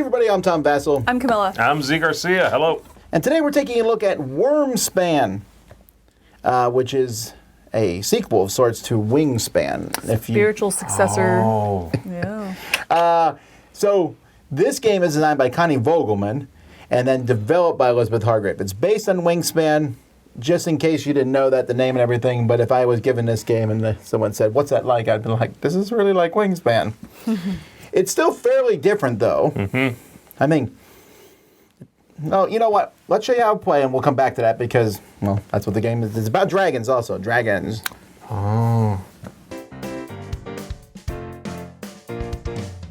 everybody, I'm Tom Vassell. I'm Camilla. I'm Zee Garcia. Hello. And today we're taking a look at Wyrmspan, which is a sequel of sorts to Wingspan. Spiritual successor. Oh. Yeah. So this game is designed by Connie Vogelman and then developed by Elizabeth Hargrave. It's based on Wingspan, just in case you didn't know that, the name and everything. But if I was given this game and someone said, what's that like? I'd be like, this is really like Wingspan. It's still fairly different, though. Mm-hmm. I mean, no, you know what? Let's show you how to play, and we'll come back to that because, well, that's what the game is. It's about dragons also. Dragons. Oh.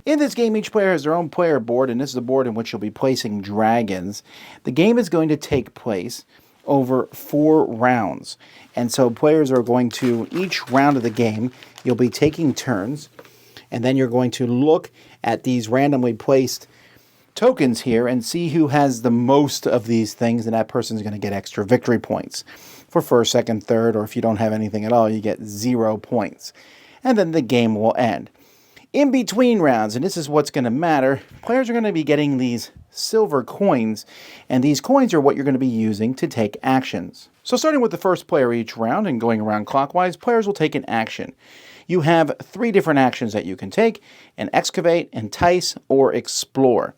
In this game, each player has their own player board, and this is a board in which you'll be placing dragons. The game is going to take place over 4 rounds. And so players are going to, each round of the game, you'll be taking turns, and then you're going to look at these randomly placed tokens here and see who has the most of these things, and that person's going to get extra victory points for first, second, third, or if you don't have anything at all, you get 0 points. And then the game will end. In between rounds, and this is what's going to matter, players are going to be getting these silver coins, and these coins are what you're going to be using to take actions. So starting with the first player each round and going around clockwise, players will take an action. You have 3 different actions that you can take: an excavate, entice, or explore.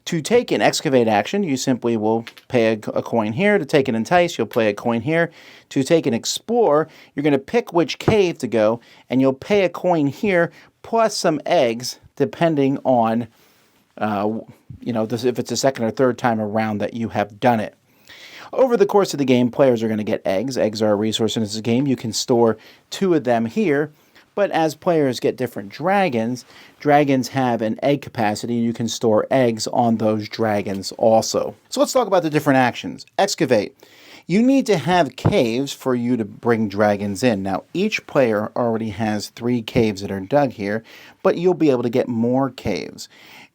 To take an excavate action, you simply will pay a coin here. To take an entice, you'll pay a coin here. To take an explore, you're going to pick which cave to go, and you'll pay a coin here, plus some eggs, depending on, if it's a second or third time around that you have done it. Over the course of the game, players are going to get eggs. Eggs are a resource in this game. You can store 2 of them here. But as players get different dragons, dragons have an egg capacity, and you can store eggs on those dragons also. So let's talk about the different actions. Excavate. You need to have caves for you to bring dragons in. Now, each player already has 3 caves that are dug here, but you'll be able to get more caves.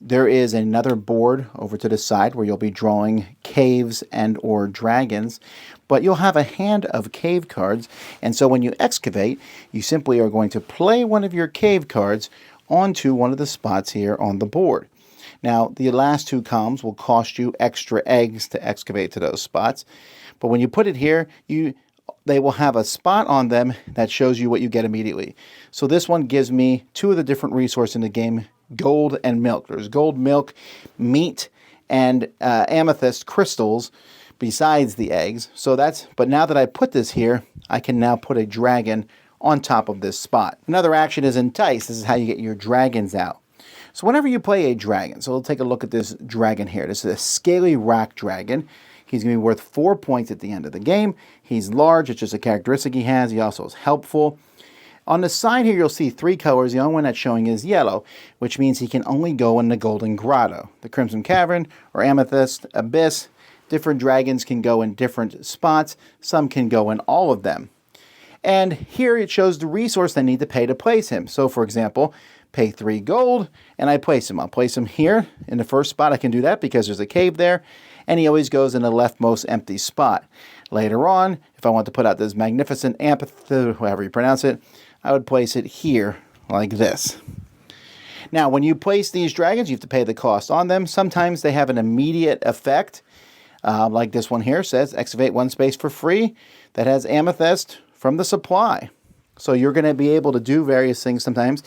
There is another board over to the side where you'll be drawing caves and or dragons, but you'll have a hand of cave cards, and so when you excavate, you simply are going to play one of your cave cards onto one of the spots here on the board. Now, the last 2 columns will cost you extra eggs to excavate to those spots, but when you put it here, they will have a spot on them that shows you what you get immediately. So this one gives me 2 of the different resources in the game: gold and milk. There's gold, milk, meat, and amethyst crystals besides the eggs. But now that I put this here, I can now put a dragon on top of this spot. Another action is entice. This is how you get your dragons out. So whenever you play a dragon, so we'll take a look at this dragon here. This is a scaly rock dragon. He's going to be worth 4 points at the end of the game. He's large. It's just a characteristic he has. He also is helpful. On the side here, you'll see 3 colors. The only one that's showing is yellow, which means he can only go in the Golden Grotto. The Crimson Cavern or Amethyst Abyss. Different dragons can go in different spots. Some can go in all of them. And here it shows the resource I need to pay to place him. So, for example, pay 3 gold, and I place him. I'll place him here in the first spot. I can do that because there's a cave there, and he always goes in the leftmost empty spot. Later on, if I want to put out this magnificent amethyst, however you pronounce it, I would place it here like this. Now, when you place these dragons, you have to pay the cost on them. Sometimes they have an immediate effect, like this one here says, excavate 1 space for free. That has amethyst from the supply. So you're going to be able to do various things sometimes.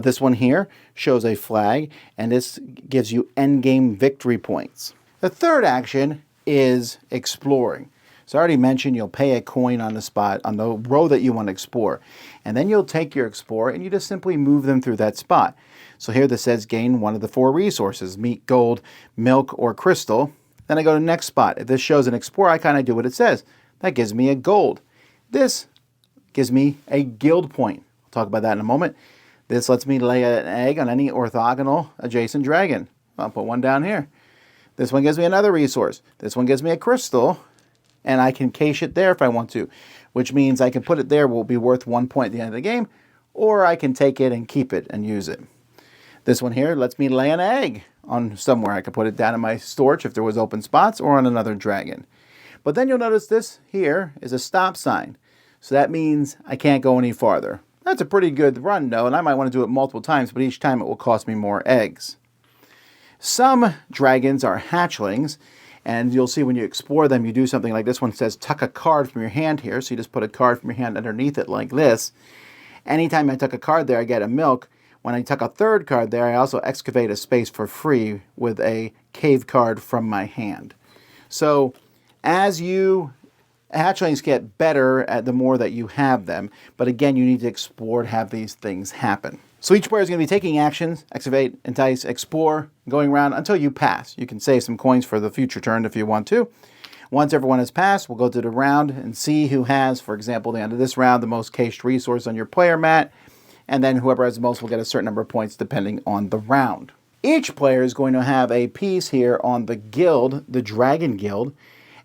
This one here shows a flag, and this gives you endgame victory points. The third action is exploring. So I already mentioned you'll pay a coin on the spot, on the row that you want to explore. And then you'll take your explorer and you just simply move them through that spot. So here this says gain 1 of the 4 resources: meat, gold, milk, or crystal. Then I go to the next spot. If this shows an explorer, I kind of do what it says. That gives me a gold. This gives me a guild point. We'll talk about that in a moment. This lets me lay an egg on any orthogonal adjacent dragon. I'll put one down here. This one gives me another resource. This one gives me a crystal, and I can cache it there if I want to, which means I can put it there, will be worth 1 point at the end of the game, or I can take it and keep it and use it. This one here lets me lay an egg on somewhere. I could put it down in my storage if there was open spots, or on another dragon. But then you'll notice this here is a stop sign. So that means I can't go any farther. That's a pretty good run though, and I might want to do it multiple times, but each time it will cost me more eggs. Some dragons are hatchlings, and you'll see when you explore them, you do something like this one says tuck a card from your hand here. So you just put a card from your hand underneath it like this. Anytime I tuck a card there, I get a milk. When I tuck a third card there, I also excavate a space for free with a cave card from my hand. So as hatchlings get better at the more that you have them, but again, you need to explore to have these things happen. So each player is going to be taking actions, excavate, entice, explore, going around until you pass. You can save some coins for the future turn if you want to. Once everyone has passed, we'll go to the round and see who has, for example, the end of this round, the most cached resource on your player mat. And then whoever has the most will get a certain number of points depending on the round. Each player is going to have a piece here on the guild, the Dragon Guild.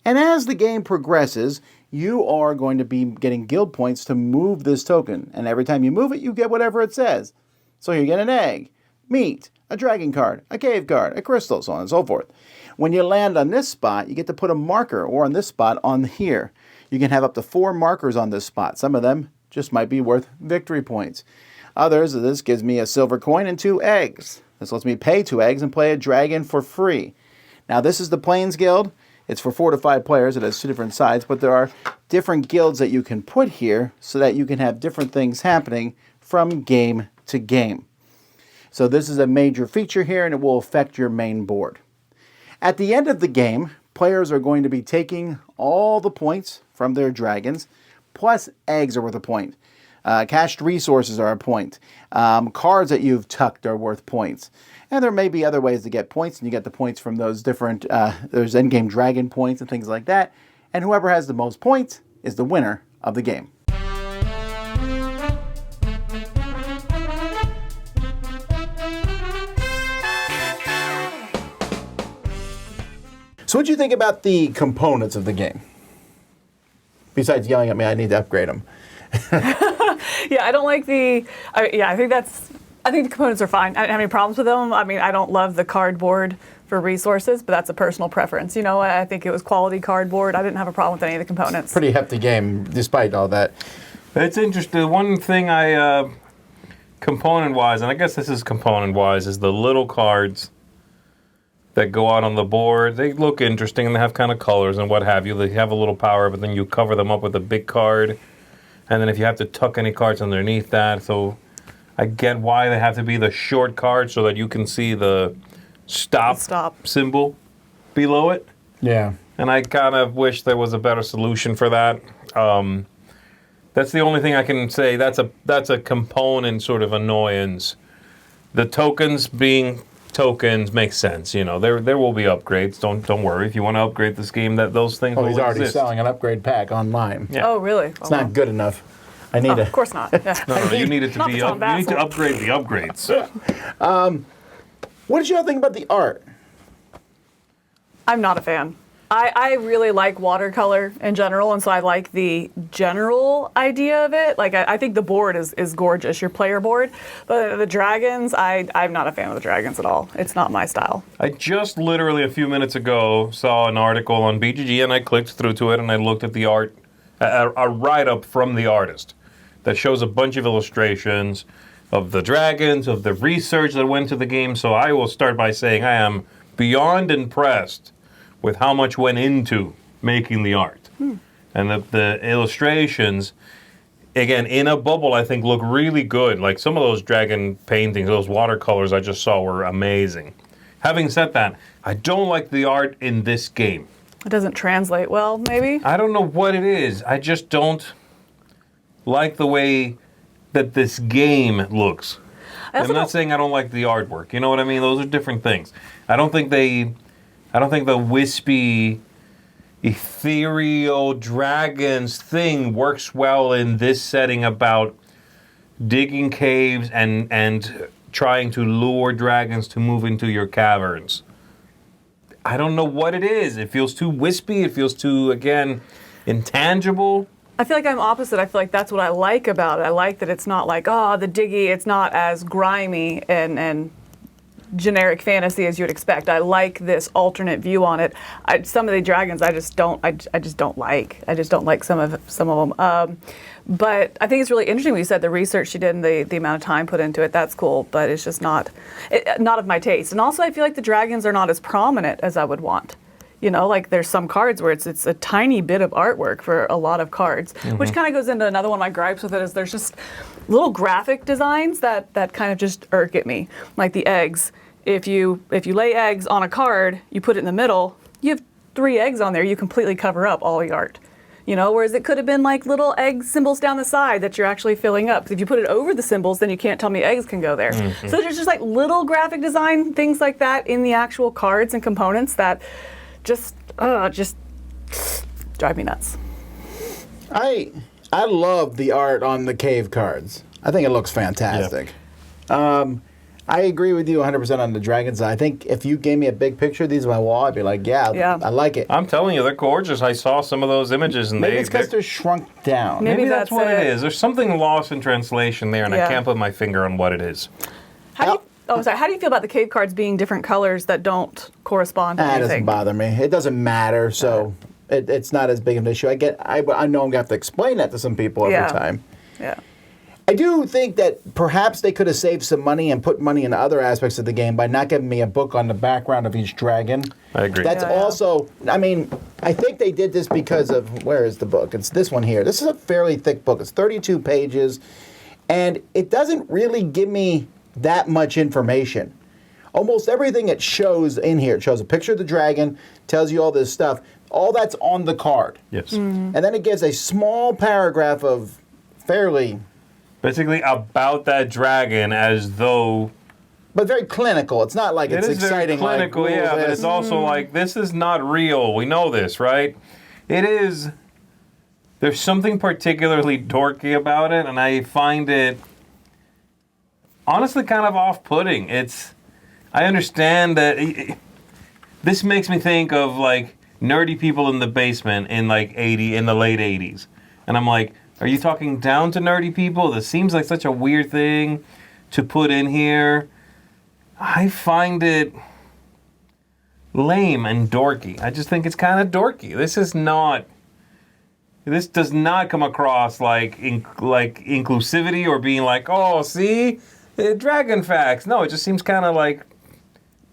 And as the game progresses, you are going to be getting guild points to move this token. And every time you move it, you get whatever it says. So you get an egg, meat, a dragon card, a cave card, a crystal, so on and so forth. When you land on this spot, you get to put a marker, or on this spot on here. You can have up to 4 markers on this spot. Some of them just might be worth victory points. Others, this gives me a silver coin and 2 eggs. This lets me pay 2 eggs and play a dragon for free. Now this is the Plains Guild. It's for 4 to 5 players. It has 2 different sides, but there are different guilds that you can put here so that you can have different things happening from game to game. So this is a major feature here, and it will affect your main board. At the end of the game, players are going to be taking all the points from their dragons, plus eggs are worth a point. Cached resources are a point. Cards that you've tucked are worth points. And there may be other ways to get points, and you get the points from those different, there's endgame dragon points and things like that. And whoever has the most points is the winner of the game. So what do you think about the components of the game? Besides yelling at me, I need to upgrade them. Yeah, I don't like I think the components are fine. I don't have any problems with them. I mean, I don't love the cardboard for resources, but that's a personal preference. You know, I think it was quality cardboard. I didn't have a problem with any of the components. Pretty hefty game, despite all that. It's interesting. One thing component-wise, and I guess this is component-wise, is the little cards that go out on the board. They look interesting, and they have kind of colors and what have you. They have a little power, but then you cover them up with a big card. And then if you have to tuck any cards underneath that, so I get why they have to be the short card so that you can see the stop symbol below it. Yeah. And I kind of wish there was a better solution for that. That's the only thing I can say. That's a component sort of annoyance. The tokens being tokens makes sense. You know, there will be upgrades. Don't worry. If you want to upgrade this game, those things will he's already exist. selling an upgrade pack online. Yeah. Oh, really? It's not good enough. I need Of course not. Yeah. No, you need it to be Not up. You need to upgrade the upgrades. What did y'all think about the art? I'm not a fan. I really like watercolor in general, and so I like the general idea of it. Like, I think the board is gorgeous, your player board. But the dragons, I'm not a fan of the dragons at all. It's not my style. I just literally a few minutes ago saw an article on BGG, and I clicked through to it, and I looked at the art, a write-up from the artist that shows a bunch of illustrations of the dragons, of the research that went to the game. So I will start by saying I am beyond impressed with how much went into making the art. And the illustrations, again, in a bubble, I think look really good. Like some of those dragon paintings, those watercolors I just saw were amazing. Having said that, I don't like the art in this game. It doesn't translate well, maybe? I don't know what it is. I just don't like the way that this game looks. I'm not saying I don't like the artwork. You know what I mean? Those are different things. I don't think the wispy, ethereal dragons thing works well in this setting about digging caves and trying to lure dragons to move into your caverns. I don't know what it is. It feels too wispy. It feels too, again, intangible. I feel like I'm opposite. I feel like that's what I like about it. I like that it's not like, the diggy, it's not as grimy and generic fantasy as you would expect. I like this alternate view on it. Some of the dragons I just don't like. I just don't like some of them. But I think it's really interesting when you said the research she did and the amount of time put into it. That's cool, but it's just not of my taste. And also I feel like the dragons are not as prominent as I would want. You know, like there's some cards where it's a tiny bit of artwork for a lot of cards, which kind of goes into another one of my gripes with it is there's just little graphic designs that kind of just irk at me. Like the eggs. If you lay eggs on a card, you put it in the middle, you have 3 eggs on there, you completely cover up all the art. You know, whereas it could have been like little egg symbols down the side that you're actually filling up. If you put it over the symbols, then you can't tell me eggs can go there. So there's just like little graphic design things like that in the actual cards and components that just drive me nuts. I love the art on the cave cards. I think it looks fantastic. I agree with you 100% on the dragons. I think if you gave me a big picture of these on my wall, I'd be like, yeah. I like it. I'm telling you, they're gorgeous. I saw some of those images, and Maybe it's because they're shrunk down. Maybe that's what it is. There's something lost in translation there, and I can't put my finger on what it is. How do you feel about the cave cards being different colors that don't correspond to anything? That doesn't bother me. It doesn't matter, so it's not as big of an issue. I know I'm going to have to explain that to some people every time. Yeah. I do think that perhaps they could have saved some money and put money in other aspects of the game by not giving me a book on the background of each dragon. I agree. That's also, I mean, I think they did this because of, where is the book? It's this one here. This is a fairly thick book. It's 32 pages, and it doesn't really give me that much information. Almost everything it shows in here, it shows a picture of the dragon, tells you all this stuff. All that's on the card. Yes. And then it gives a small paragraph of fairly... Basically about that dragon as though... But very clinical. It's not like it's exciting. Very clinical, like, yeah, but it's also like, this is not real. We know this, right? It is... There's something particularly dorky about it, and I find it honestly kind of off-putting. I understand that... This makes me think of, like, nerdy people in the basement in, like, in the late 80s. And I'm like... Are you talking down to nerdy people? This seems like such a weird thing to put in here. I find it lame and dorky. I just think it's kind of dorky. This does not come across like inclusivity or being like, oh, see, dragon facts. No, it just seems kind of like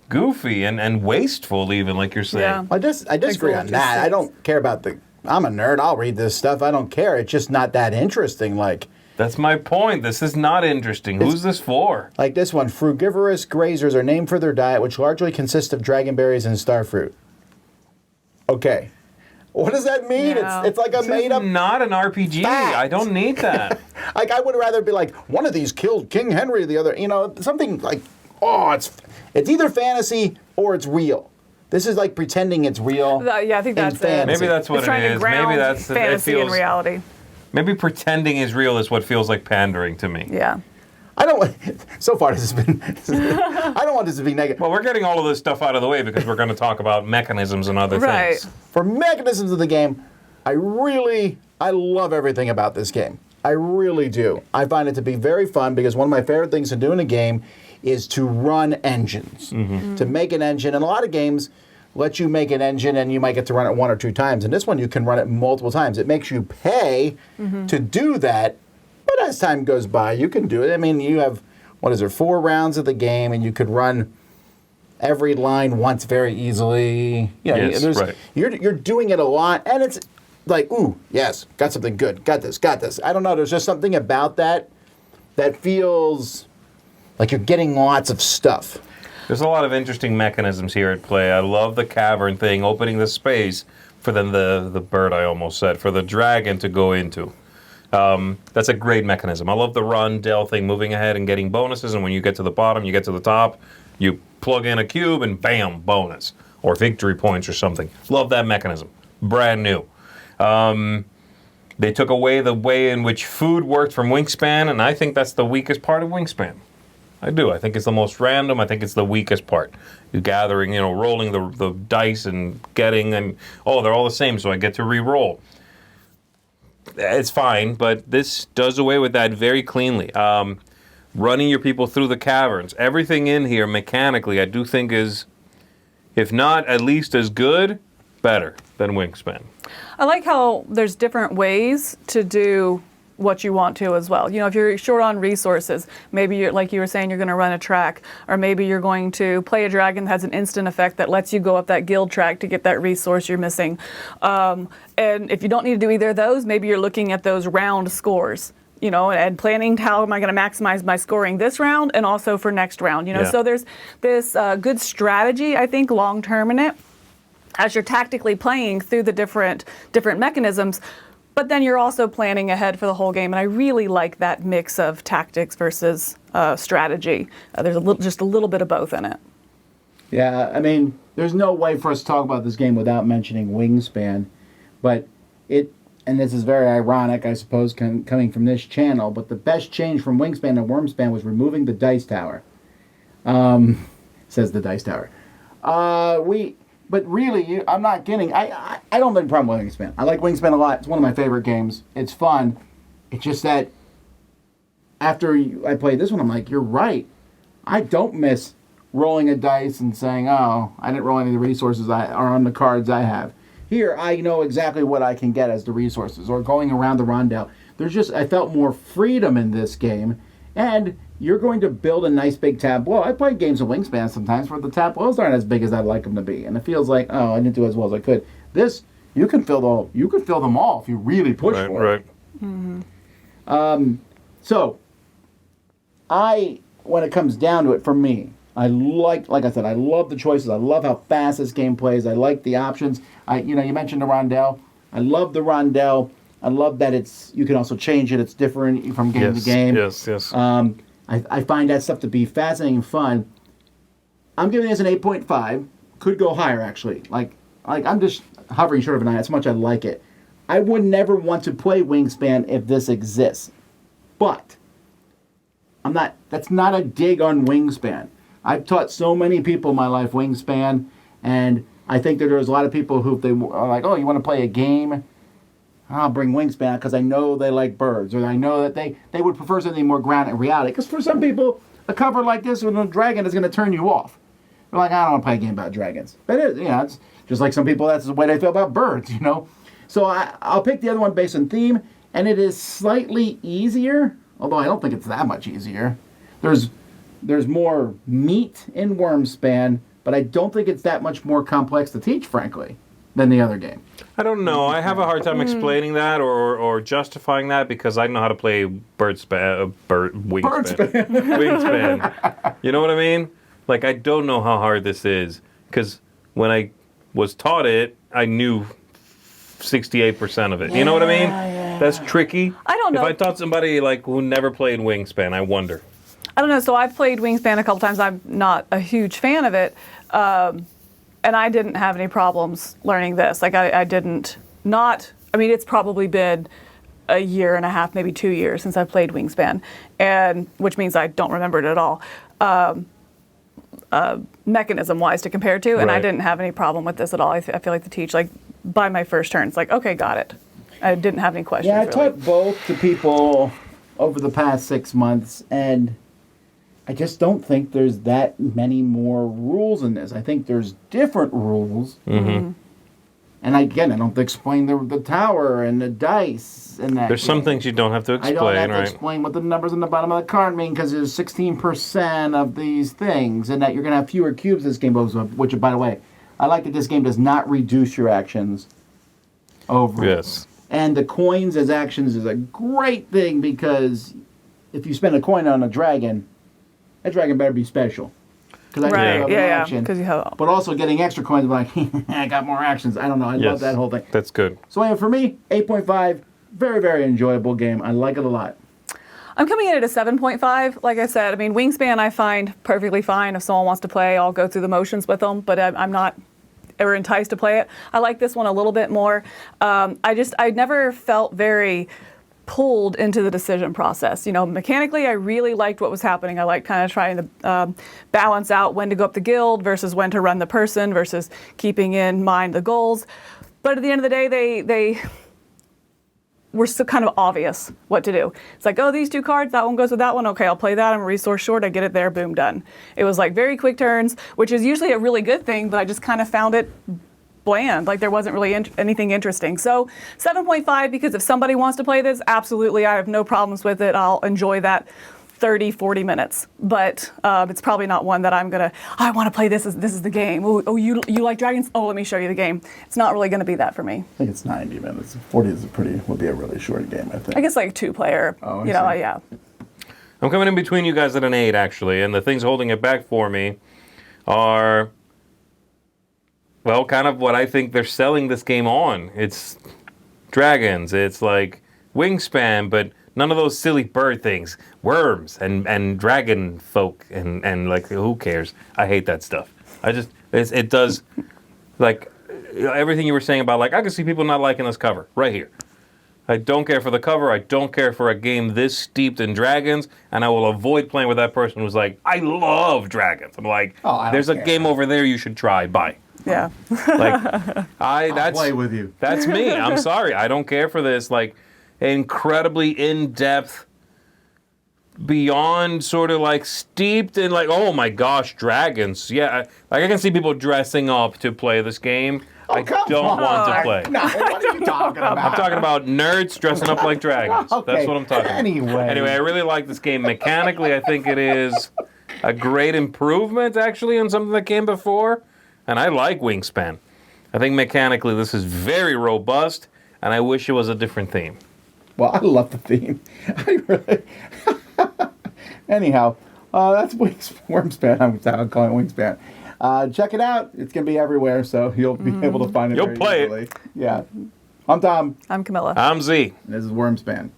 goofy and wasteful, even, like you're saying. Yeah. I disagree on that. I don't care about I'm a nerd. I'll read this stuff. I don't care. It's just not that interesting. Like, that's my point. This is not interesting. Who's this for? Like this one. Frugivorous grazers are named for their diet, which largely consists of dragonberries and starfruit. Okay. What does that mean? Yeah. It's like a made-up... not an RPG. fact. I don't need that. Like, I would rather be like, one of these killed King Henry, the other... You know, something like, it's either fantasy or it's real. This is like pretending it's real. Yeah, I think that's it. Maybe that's what it's trying it to is. ground Maybe that's fantasy and reality. Maybe pretending is real is what feels like pandering to me. Yeah. I don't want... So far, this has been... I don't want this to be negative. Well, we're getting all of this stuff out of the way because we're going to talk about mechanisms and other things. For mechanisms of the game, I love everything about this game. I really do. I find it to be very fun because one of my favorite things to do in a game is to run engines. To make an engine. And a lot of games let you make an engine and you might get to run it 1 or 2 times. And this one, you can run it multiple times. It makes you pay to do that. But as time goes by, you can do it. I mean, you have, 4 rounds of the game, and you could run every line once very easily. You know, yes, right. You're doing it a lot, and it's like, ooh, yes, got something good, got this. I don't know, there's just something about that feels like you're getting lots of stuff. There's a lot of interesting mechanisms here at play. I love the cavern thing, opening the space for the bird I almost said, for the dragon to go into. That's a great mechanism. I love the run, del thing, moving ahead and getting bonuses, and when you get to the bottom, you get to the top, you plug in a cube and bam, bonus. Or victory points or something. Love that mechanism. Brand new. They took away the way in which food worked from Wyrmspan, and I think that's the weakest part of Wyrmspan. I do. I think it's the most random. I think it's the weakest part. You're gathering, rolling the dice and getting, and they're all the same, so I get to re-roll. It's fine, but this does away with that very cleanly. running your people through the caverns. Everything in here mechanically, I do think is, if not at least as good, better than Wyrmspan. I like how there's different ways to do what you want to as well. You know, if you're short on resources, maybe you're, like you were saying, you're going to run a track, or maybe you're going to play a dragon that has an instant effect that lets you go up that guild track to get that resource you're missing. And if you don't need to do either of those, maybe you're looking at those round scores, you know, and planning how am I going to maximize my scoring this round and also for next round, you know. Yeah. So there's this good strategy, I think, long term in it, as you're tactically playing through the different mechanisms. But then you're also planning ahead for the whole game, and I really like that mix of tactics versus strategy. There's just a little bit of both in it. Yeah, I mean, there's no way for us to talk about this game without mentioning Wyrmspan, but and this is very ironic, I suppose, coming from this channel, but the best change from Wyrmspan to Wyrmspan was removing the dice tower. Says the dice tower. But really, I'm not kidding. I don't have a problem with Wyrmspan. I like Wyrmspan a lot. It's one of my favorite games. It's fun. It's just that after I played this one, I'm like, you're right. I don't miss rolling a dice and saying, oh, I didn't roll any of the resources are on the cards I have. Here, I know exactly what I can get as the resources, or going around the rondel. I felt more freedom in this game, and you're going to build a nice big tableau. I play games of Wyrmspan sometimes where the tableaus aren't as big as I'd like them to be, and it feels like, oh, I didn't do as well as I could. This, you can fill them all if you really push for it. Right. Mm-hmm. So, when it comes down to it, for me, I like I said, I love the choices. I love how fast this game plays. I like the options. You mentioned the rondel. I love the rondel. I love that you can also change it. It's different from game to game. Yes. I find that stuff to be fascinating and fun. I'm giving this an 8.5. Could go higher, actually. Like I'm just hovering short of an 9. That's how much I like it. I would never want to play Wyrmspan if this exists. But that's not a dig on Wyrmspan. I've taught so many people in my life Wyrmspan, and I think that there's a lot of people who, if they are like, oh, you want to play a game? I'll bring Wyrmspan because I know they like birds, or I know that they would prefer something more grounded in reality. Because for some people, a cover like this with a dragon is going to turn you off. They're like, I don't want to play a game about dragons. But it's just like some people, that's the way they feel about birds, you know. So I'll pick the other one based on theme, and it is slightly easier, although I don't think it's that much easier. There's more meat in Wyrmspan, but I don't think it's that much more complex to teach, frankly, than the other game. I don't know. I have a hard time explaining that or justifying that because I know how to play Wingspan. Wingspan. You know what I mean? Like, I don't know how hard this is because when I was taught it, I knew 68% of it. You know what I mean? Yeah. That's tricky. I don't know. If I taught somebody like who never played Wingspan, I wonder. I don't know. So I've played Wyrmspan a couple times. I'm not a huge fan of it. And I didn't have any problems learning this. Like, I didn't not, I mean, it's probably been a year and a half, maybe 2 years since I've played Wyrmspan, and which means I don't remember it at all, mechanism-wise to compare to, and I didn't have any problem with this at all. I feel like the teach, like, by my first turn, it's like, okay, got it. I didn't have any questions. Yeah, I really. taught both to people over the past 6 months, and I just don't think there's that many more rules in this. I think there's different rules. Mm-hmm. And I don't explain the tower and the dice and that. There's some things you don't have to explain, I don't have right? to explain what the numbers on the bottom of the card mean because there's 16% of these things, and that you're going to have fewer cubes this game, which, by the way, I like that this game does not reduce your actions over. Yes. And the coins as actions is a great thing because if you spend a coin on a dragon, that dragon better be special. Because I have an action. Because you have. But also getting extra coins, like, I got more actions. I don't know. I love that whole thing. That's good. So anyway, for me, 8.5, very, very enjoyable game. I like it a lot. I'm coming in at a 7.5. Like I said, I mean, Wyrmspan I find perfectly fine. If someone wants to play, I'll go through the motions with them. But I'm not ever enticed to play it. I like this one a little bit more. I never felt very pulled into the decision process. You know, mechanically, I really liked what was happening. I liked kind of trying to balance out when to go up the guild versus when to run the person versus keeping in mind the goals. But at the end of the day, were so kind of obvious what to do. It's like, oh, these 2 cards, that one goes with that one. Okay, I'll play that. I'm a resource short. I get it there. Boom, done. It was like very quick turns, which is usually a really good thing, but I just kind of found it bland. Like there wasn't really anything interesting. So 7.5, because if somebody wants to play this, absolutely, I have no problems with it. I'll enjoy that 30, 40 minutes. But it's probably not one that I'm going to, I want to play this. This is the game. Oh, you like dragons? Oh, let me show you the game. It's not really going to be that for me. I think it's 90 minutes. 40 would be a really short game, I think. I guess like 2-player, Oh, yeah. I'm coming in between you guys at an 8, actually, and the things holding it back for me are, well, kind of what I think they're selling this game on. It's dragons. It's like Wyrmspan, but none of those silly bird things. Worms and dragon folk and like, who cares? I hate that stuff. It does, like, everything you were saying about, like, I can see people not liking this cover right here. I don't care for the cover. I don't care for a game this steeped in dragons, and I will avoid playing with that person who's like, I love dragons. I'm like, there's a game over there you should try. Bye. Yeah. Like, I'll play with you. That's me. I'm sorry. I don't care for this, like, incredibly in-depth, beyond sort of like steeped in like, oh my gosh, dragons. Yeah, like I can see people dressing up to play this game. I don't want to play. No, what are you talking about? I'm talking about nerds dressing up like dragons. Okay, That's what I'm talking about. Anyway, I really like this game. Mechanically, I think it is a great improvement, actually, on something that came before. And I like Wyrmspan. I think mechanically this is very robust, and I wish it was a different theme. Well, I love the theme. I really... Anyhow, that's Wyrmspan. I'm calling it Wyrmspan. Check it out. It's going to be everywhere, so you'll be able to find it You'll very play easily. it. Yeah. I'm Tom. I'm Camilla. I'm Zee. And this is Wyrmspan.